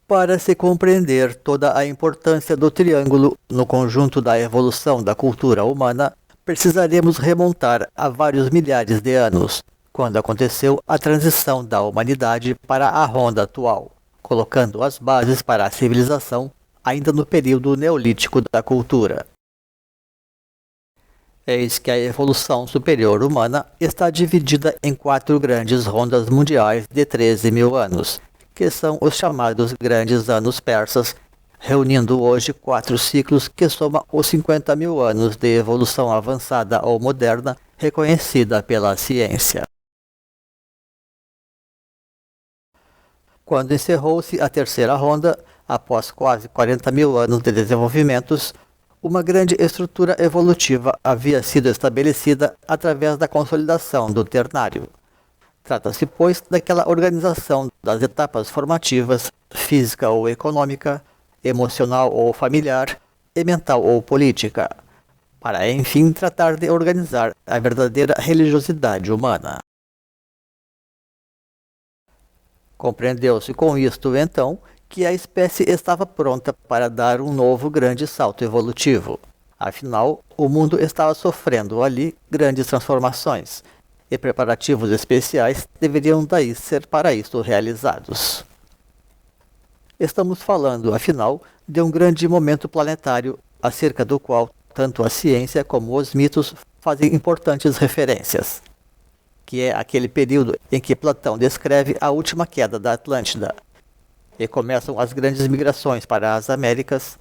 Para se compreender toda a importância do triângulo no conjunto da evolução da cultura humana, precisaremos remontar a vários milhares de anos, quando aconteceu a transição da humanidade para a Ronda atual, colocando as bases para a civilização ainda no período neolítico da cultura. Eis que a evolução superior humana está dividida em 4 grandes rondas mundiais de 13.000 anos, que são os chamados Grandes Anos Persas, reunindo hoje 4 ciclos que somam os 50.000 anos de evolução avançada ou moderna reconhecida pela ciência. Quando encerrou-se a terceira ronda, após quase 40.000 anos de desenvolvimentos, uma grande estrutura evolutiva havia sido estabelecida através da consolidação do ternário. Trata-se, pois, daquela organização das etapas formativas, física ou econômica, emocional ou familiar, e mental ou política, para enfim tratar de organizar a verdadeira religiosidade humana. Compreendeu-se com isto, então, que a espécie estava pronta para dar um novo grande salto evolutivo. Afinal, o mundo estava sofrendo ali grandes transformações, e preparativos especiais deveriam daí ser para isto realizados. Estamos falando, afinal, de um grande momento planetário, acerca do qual tanto a ciência como os mitos fazem importantes referências, que é aquele período em que Platão descreve a última queda da Atlântida, e começam as grandes migrações para as Américas,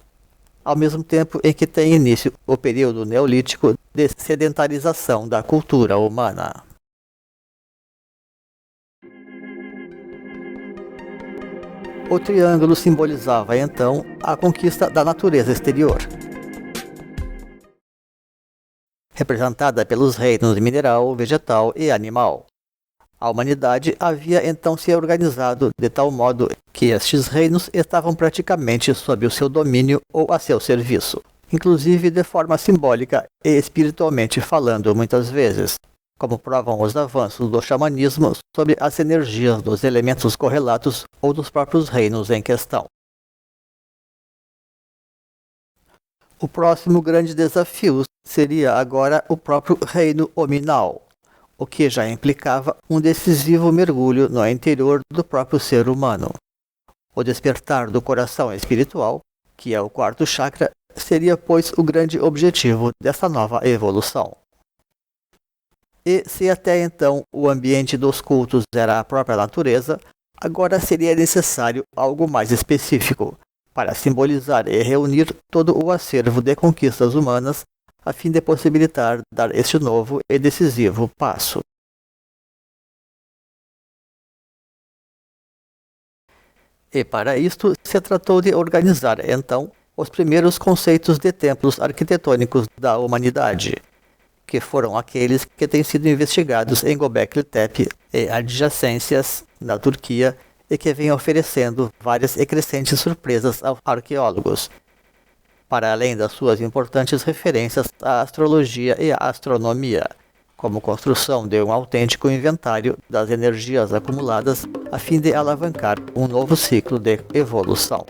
ao mesmo tempo em que tem início o período neolítico de sedentarização da cultura humana. O triângulo simbolizava, então, a conquista da natureza exterior, representada pelos reinos mineral, vegetal e animal. A humanidade havia então se organizado de tal modo que estes reinos estavam praticamente sob o seu domínio ou a seu serviço, inclusive de forma simbólica e espiritualmente falando muitas vezes, como provam os avanços do xamanismo sobre as energias dos elementos correlatos ou dos próprios reinos em questão. O próximo grande desafio seria agora o próprio reino hominal, o que já implicava um decisivo mergulho no interior do próprio ser humano. O despertar do coração espiritual, que é o 4º chakra, seria, pois, o grande objetivo dessa nova evolução. E se até então o ambiente dos cultos era a própria natureza, agora seria necessário algo mais específico, para simbolizar e reunir todo o acervo de conquistas humanas, a fim de possibilitar dar este novo e decisivo passo. E para isto se tratou de organizar, então, os primeiros conceitos de templos arquitetônicos da humanidade, que foram aqueles que têm sido investigados em Göbekli Tepe e adjacências na Turquia e que vêm oferecendo várias e crescentes surpresas aos arqueólogos, para além das suas importantes referências à astrologia e à astronomia, como construção de um autêntico inventário das energias acumuladas a fim de alavancar um novo ciclo de evolução.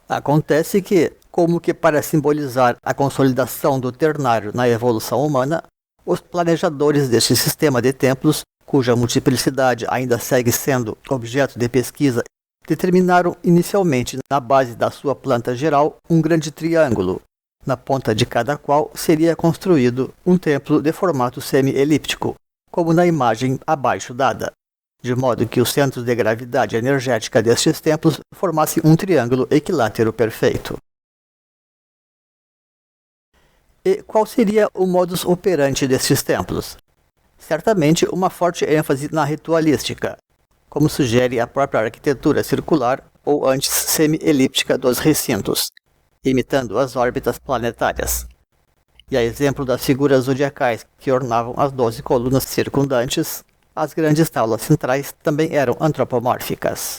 Acontece que, como que para simbolizar a consolidação do ternário na evolução humana, os planejadores deste sistema de templos, cuja multiplicidade ainda segue sendo objeto de pesquisa, determinaram inicialmente na base da sua planta geral um grande triângulo, na ponta de cada qual seria construído um templo de formato semi-elíptico, como na imagem abaixo dada, de modo que os centros de gravidade energética destes templos formassem um triângulo equilátero perfeito. E qual seria o modus operandi destes templos? Certamente uma forte ênfase na ritualística, como sugere a própria arquitetura circular ou antes semi-elíptica dos recintos, imitando as órbitas planetárias. E a exemplo das figuras zodiacais que ornavam as 12 colunas circundantes, as grandes taulas centrais também eram antropomórficas.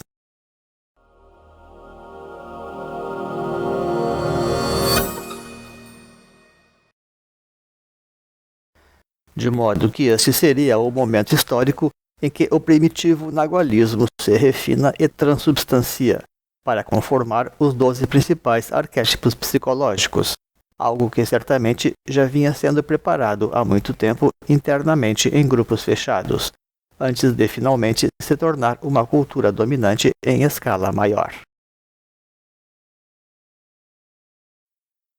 De modo que este seria o momento histórico em que o primitivo nagualismo se refina e transubstancia, para conformar os 12 principais arquétipos psicológicos, algo que certamente já vinha sendo preparado há muito tempo internamente em grupos fechados, antes de finalmente se tornar uma cultura dominante em escala maior.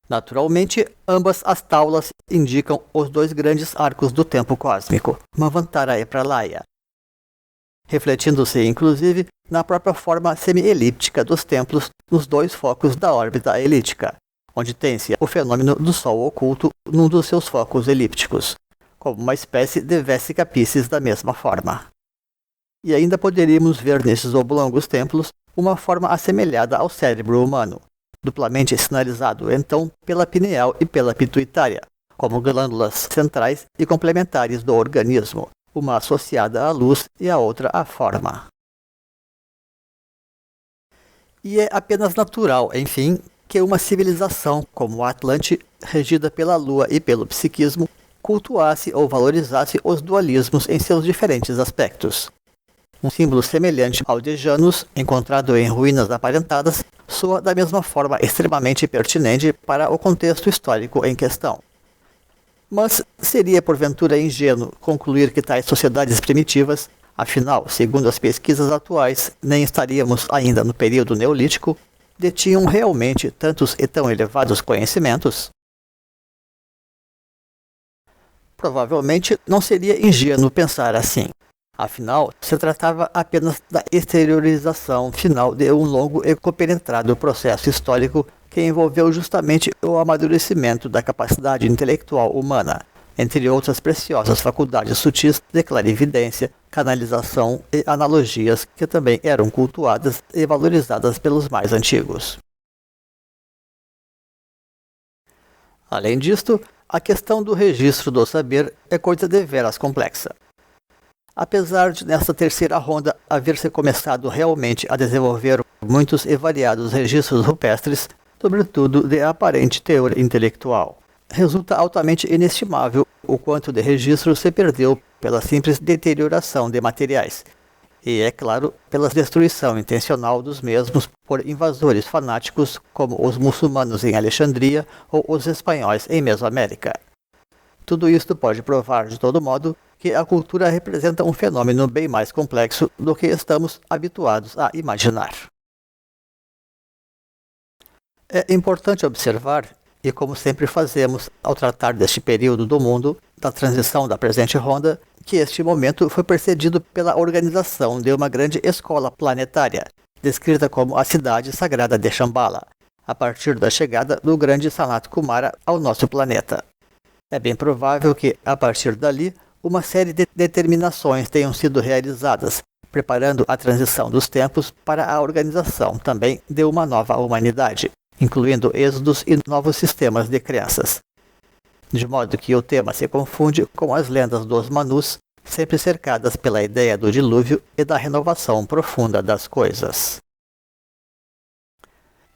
Naturalmente, ambas as taulas indicam os 2 grandes arcos do tempo cósmico, Manvantara e Pralaya, refletindo-se inclusive na própria forma semi-elíptica dos templos nos 2 focos da órbita elíptica, onde tem-se o fenômeno do Sol oculto num dos seus focos elípticos, como uma espécie de Vesica Piscis da mesma forma. E ainda poderíamos ver nesses oblongos templos uma forma assemelhada ao cérebro humano, duplamente sinalizado então pela pineal e pela pituitária, como glândulas centrais e complementares do organismo, uma associada à luz e a outra à forma. E é apenas natural, enfim, que uma civilização como a Atlante, regida pela lua e pelo psiquismo, cultuasse ou valorizasse os dualismos em seus diferentes aspectos. Um símbolo semelhante ao de Janus, encontrado em ruínas aparentadas, soa da mesma forma extremamente pertinente para o contexto histórico em questão. Mas seria porventura ingênuo concluir que tais sociedades primitivas, afinal, segundo as pesquisas atuais, nem estaríamos ainda no período neolítico, detinham realmente tantos e tão elevados conhecimentos? Provavelmente não seria ingênuo pensar assim. Afinal, se tratava apenas da exteriorização final de um longo e compenetrado processo histórico que envolveu justamente o amadurecimento da capacidade intelectual humana, entre outras preciosas faculdades sutis de clarividência, canalização e analogias que também eram cultuadas e valorizadas pelos mais antigos. Além disto, a questão do registro do saber é coisa deveras complexa. Apesar de nesta terceira ronda haver se começado realmente a desenvolver muitos e variados registros rupestres, sobretudo de aparente teor intelectual, resulta altamente inestimável o quanto de registro se perdeu pela simples deterioração de materiais, e, é claro, pela destruição intencional dos mesmos por invasores fanáticos como os muçulmanos em Alexandria ou os espanhóis em Mesoamérica. Tudo isto pode provar, de todo modo, que a cultura representa um fenômeno bem mais complexo do que estamos habituados a imaginar. É importante observar, e como sempre fazemos ao tratar deste período do mundo, da transição da presente ronda, que este momento foi precedido pela organização de uma grande escola planetária, descrita como a cidade sagrada de Shambhala, a partir da chegada do grande Sanat Kumara ao nosso planeta. É bem provável que, a partir dali, uma série de determinações tenham sido realizadas, preparando a transição dos tempos para a organização também de uma nova humanidade, incluindo êxodos e novos sistemas de crenças. De modo que o tema se confunde com as lendas dos Manus, sempre cercadas pela ideia do dilúvio e da renovação profunda das coisas.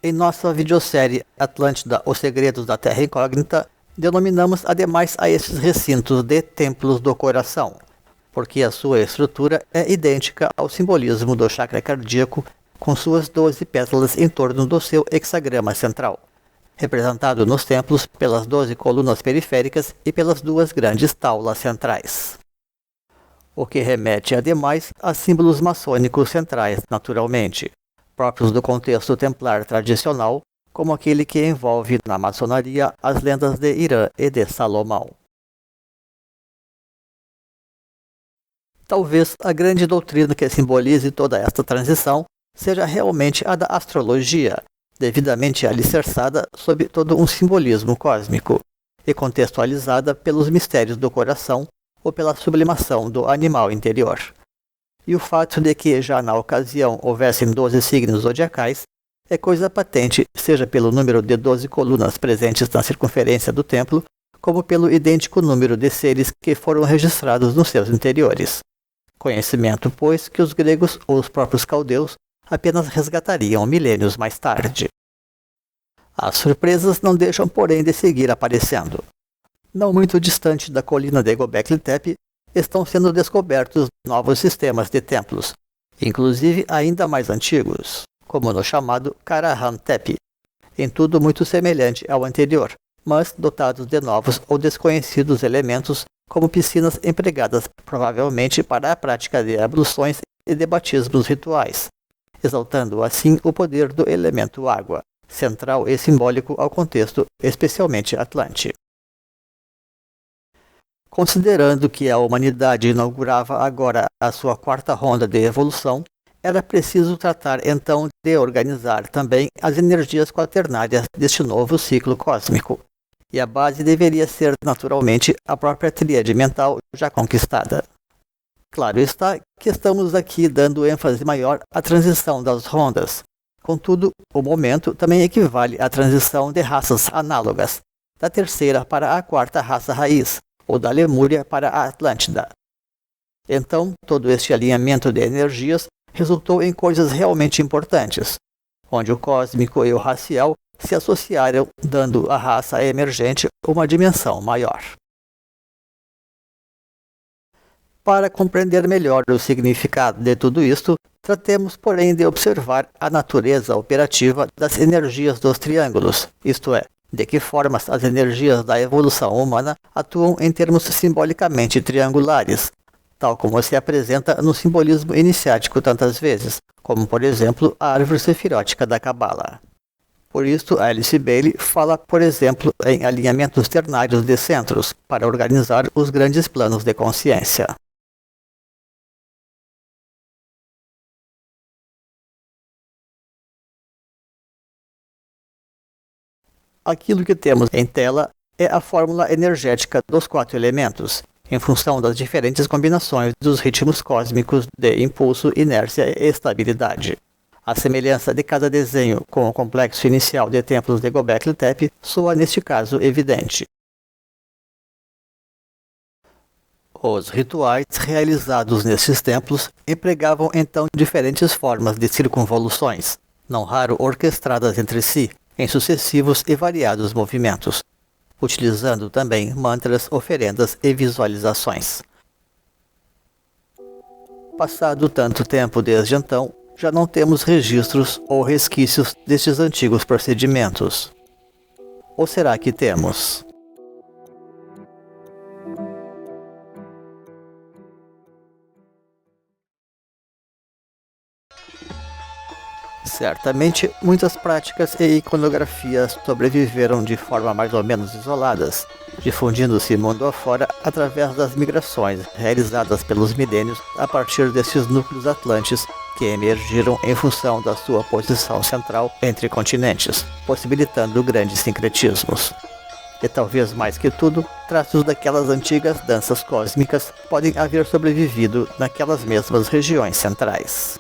Em nossa videossérie Atlântida, Os Segredos da Terra Incógnita, denominamos ademais a estes recintos de Templos do Coração, porque a sua estrutura é idêntica ao simbolismo do chakra cardíaco, com suas 12 pétalas em torno do seu hexagrama central, representado nos templos pelas 12 colunas periféricas e pelas 2 grandes taulas centrais. O que remete, ademais, a símbolos maçônicos centrais, naturalmente, próprios do contexto templar tradicional, como aquele que envolve na maçonaria as lendas de Irã e de Salomão. Talvez a grande doutrina que simbolize toda esta transição seja realmente a da astrologia, devidamente alicerçada sob todo um simbolismo cósmico, e contextualizada pelos mistérios do coração, ou pela sublimação do animal interior. E o fato de que já na ocasião houvessem 12 signos zodiacais é coisa patente, seja pelo número de 12 colunas presentes na circunferência do templo, como pelo idêntico número de seres que foram registrados nos seus interiores. Conhecimento, pois, que os gregos ou os próprios caldeus apenas resgatariam milênios mais tarde. As surpresas não deixam, porém, de seguir aparecendo. Não muito distante da colina de Göbekli Tepe, estão sendo descobertos novos sistemas de templos, inclusive ainda mais antigos, como no chamado Karahan Tepe, em tudo muito semelhante ao anterior, mas dotados de novos ou desconhecidos elementos, como piscinas empregadas provavelmente para a prática de abluções e de batismos rituais, exaltando assim o poder do elemento água, central e simbólico ao contexto, especialmente atlante. Considerando que a humanidade inaugurava agora a sua quarta ronda de evolução, era preciso tratar então de organizar também as energias quaternárias deste novo ciclo cósmico, e a base deveria ser naturalmente a própria tríade mental já conquistada. Claro está que estamos aqui dando ênfase maior à transição das rondas. Contudo, o momento também equivale à transição de raças análogas, da terceira para a quarta raça raiz, ou da Lemúria para a Atlântida. Então, todo este alinhamento de energias resultou em coisas realmente importantes, onde o cósmico e o racial se associaram, dando à raça emergente uma dimensão maior. Para compreender melhor o significado de tudo isto, tratemos, porém, de observar a natureza operativa das energias dos triângulos, isto é, de que formas as energias da evolução humana atuam em termos simbolicamente triangulares, tal como se apresenta no simbolismo iniciático tantas vezes, como por exemplo a árvore sefirótica da Cabala. Por isso, Alice Bailey fala, por exemplo, em alinhamentos ternários de centros, para organizar os grandes planos de consciência. Aquilo que temos em tela é a fórmula energética dos 4 elementos, em função das diferentes combinações dos ritmos cósmicos de impulso, inércia e estabilidade. A semelhança de cada desenho com o complexo inicial de templos de Göbekli Tepe soa neste caso evidente. Os rituais realizados nestes templos empregavam então diferentes formas de circunvoluções, não raro orquestradas entre si, em sucessivos e variados movimentos, utilizando também mantras, oferendas e visualizações. Passado tanto tempo desde então, já não temos registros ou resquícios destes antigos procedimentos. Ou será que temos? Certamente, muitas práticas e iconografias sobreviveram de forma mais ou menos isoladas, difundindo-se mundo afora através das migrações realizadas pelos milênios a partir desses núcleos atlantes que emergiram em função da sua posição central entre continentes, possibilitando grandes sincretismos. E talvez mais que tudo, traços daquelas antigas danças cósmicas podem haver sobrevivido naquelas mesmas regiões centrais.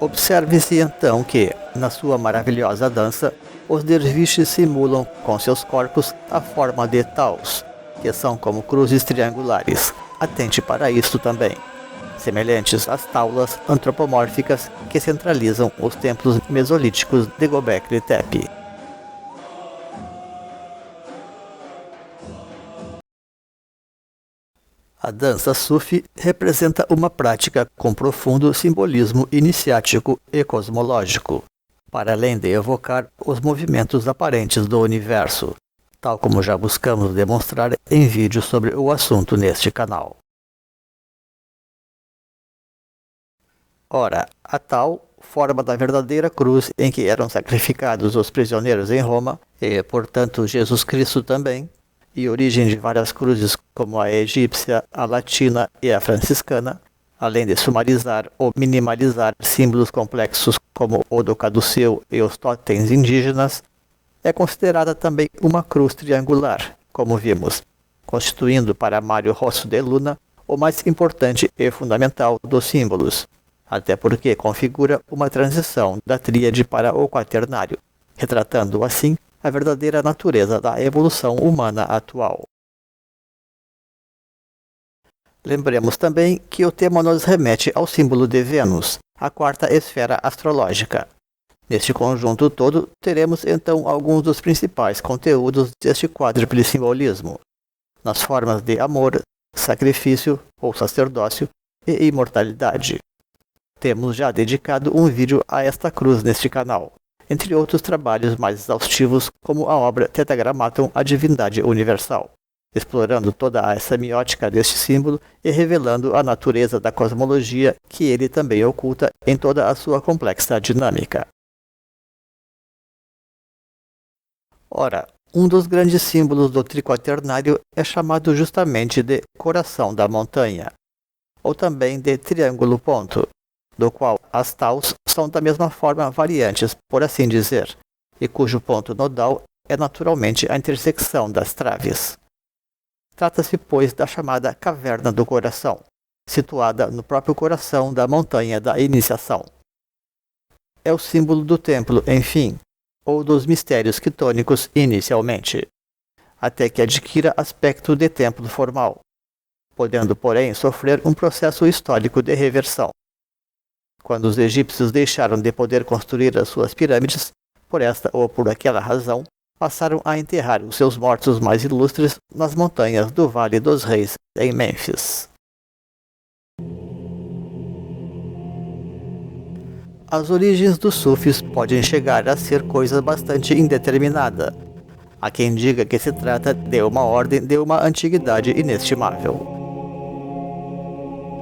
Observe-se então que, na sua maravilhosa dança, os derviches simulam com seus corpos a forma de taus, que são como cruzes triangulares. Atente para isto também, semelhantes às taulas antropomórficas que centralizam os templos mesolíticos de Göbekli Tepe. A dança Sufi representa uma prática com profundo simbolismo iniciático e cosmológico, para além de evocar os movimentos aparentes do universo, tal como já buscamos demonstrar em vídeos sobre o assunto neste canal. Ora, a tal forma da verdadeira cruz em que eram sacrificados os prisioneiros em Roma, e, portanto, Jesus Cristo também, e origem de várias cruzes como a egípcia, a latina e a franciscana, além de sumarizar ou minimalizar símbolos complexos como o do caduceu e os totens indígenas, é considerada também uma cruz triangular, como vimos, constituindo para Mário Rosso de Luna o mais importante e fundamental dos símbolos, até porque configura uma transição da tríade para o quaternário, retratando assim a verdadeira natureza da evolução humana atual. Lembremos também que o tema nos remete ao símbolo de Vênus, a quarta esfera astrológica. Neste conjunto todo, teremos então alguns dos principais conteúdos deste quádruple simbolismo, nas formas de amor, sacrifício ou sacerdócio e imortalidade. Temos já dedicado um vídeo a esta cruz neste canal, entre outros trabalhos mais exaustivos como a obra Tetragrammaton, a Divindade Universal, explorando toda a semiótica deste símbolo e revelando a natureza da cosmologia que ele também oculta em toda a sua complexa dinâmica. Ora, um dos grandes símbolos do triquaternário é chamado justamente de coração da montanha, ou também de triângulo ponto, do qual as taus são da mesma forma variantes, por assim dizer, e cujo ponto nodal é naturalmente a intersecção das traves. Trata-se, pois, da chamada Caverna do Coração, situada no próprio coração da montanha da iniciação. É o símbolo do templo, enfim, ou dos mistérios quitônicos inicialmente, até que adquira aspecto de templo formal, podendo, porém, sofrer um processo histórico de reversão. Quando os egípcios deixaram de poder construir as suas pirâmides, por esta ou por aquela razão, passaram a enterrar os seus mortos mais ilustres nas montanhas do Vale dos Reis, em Mênfis. As origens dos sufis podem chegar a ser coisa bastante indeterminada. Há quem diga que se trata de uma ordem de uma antiguidade inestimável.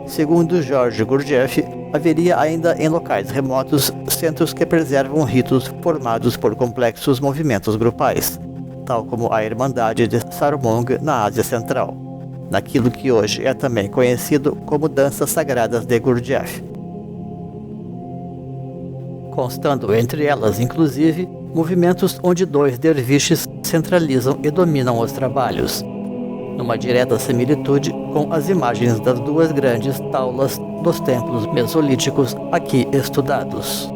Segundo George Gurdjieff, haveria ainda em locais remotos centros que preservam ritos formados por complexos movimentos grupais, tal como a Irmandade de Sarmong na Ásia Central, naquilo que hoje é também conhecido como Danças Sagradas de Gurdjieff, constando entre elas, inclusive, movimentos onde dois derviches centralizam e dominam os trabalhos, numa direta similitude com as imagens das duas grandes taulas dos templos mesolíticos aqui estudados.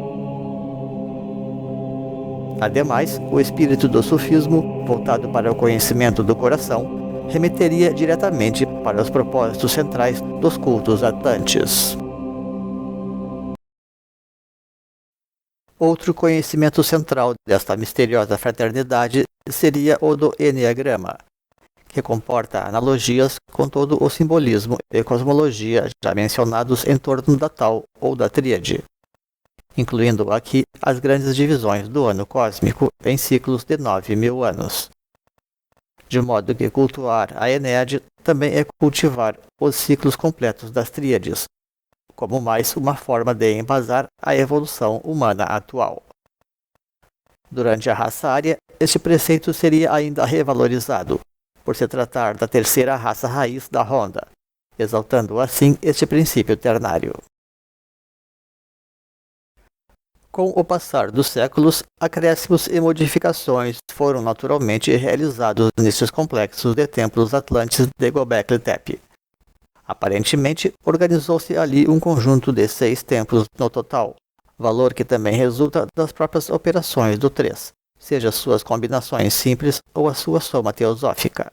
Ademais, o espírito do sufismo, voltado para o conhecimento do coração, remeteria diretamente para os propósitos centrais dos cultos atlantes. Outro conhecimento central desta misteriosa fraternidade seria o do Enneagrama, que comporta analogias com todo o simbolismo e cosmologia já mencionados em torno da tal ou da tríade, incluindo aqui as grandes divisões do ano cósmico em ciclos de 9.000 anos. De modo que cultuar a Enéade também é cultivar os ciclos completos das tríades, como mais uma forma de embasar a evolução humana atual. Durante a raça ária, este preceito seria ainda revalorizado, por se tratar da terceira raça raiz da Honda, exaltando assim este princípio ternário. Com o passar dos séculos, acréscimos e modificações foram naturalmente realizados nestes complexos de templos atlantes de Göbekli Tepe. Aparentemente, organizou-se ali um conjunto de 6 templos no total, valor que também resulta das próprias operações do 3, seja suas combinações simples ou a sua soma teosófica.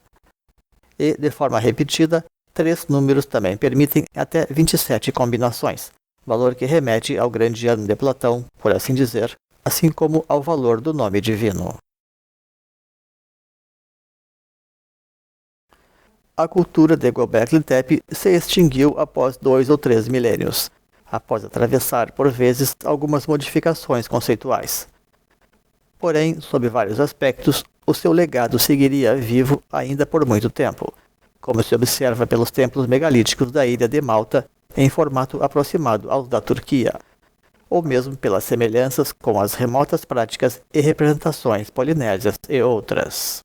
E, de forma repetida, 3 números também permitem até 27 combinações, valor que remete ao grande ano de Platão, por assim dizer, assim como ao valor do nome divino. A cultura de Göbekli Tepe se extinguiu após 2 ou 3 milênios, após atravessar, por vezes, algumas modificações conceituais. Porém, sob vários aspectos, o seu legado seguiria vivo ainda por muito tempo, como se observa pelos templos megalíticos da ilha de Malta, em formato aproximado aos da Turquia, ou mesmo pelas semelhanças com as remotas práticas e representações polinésias e outras.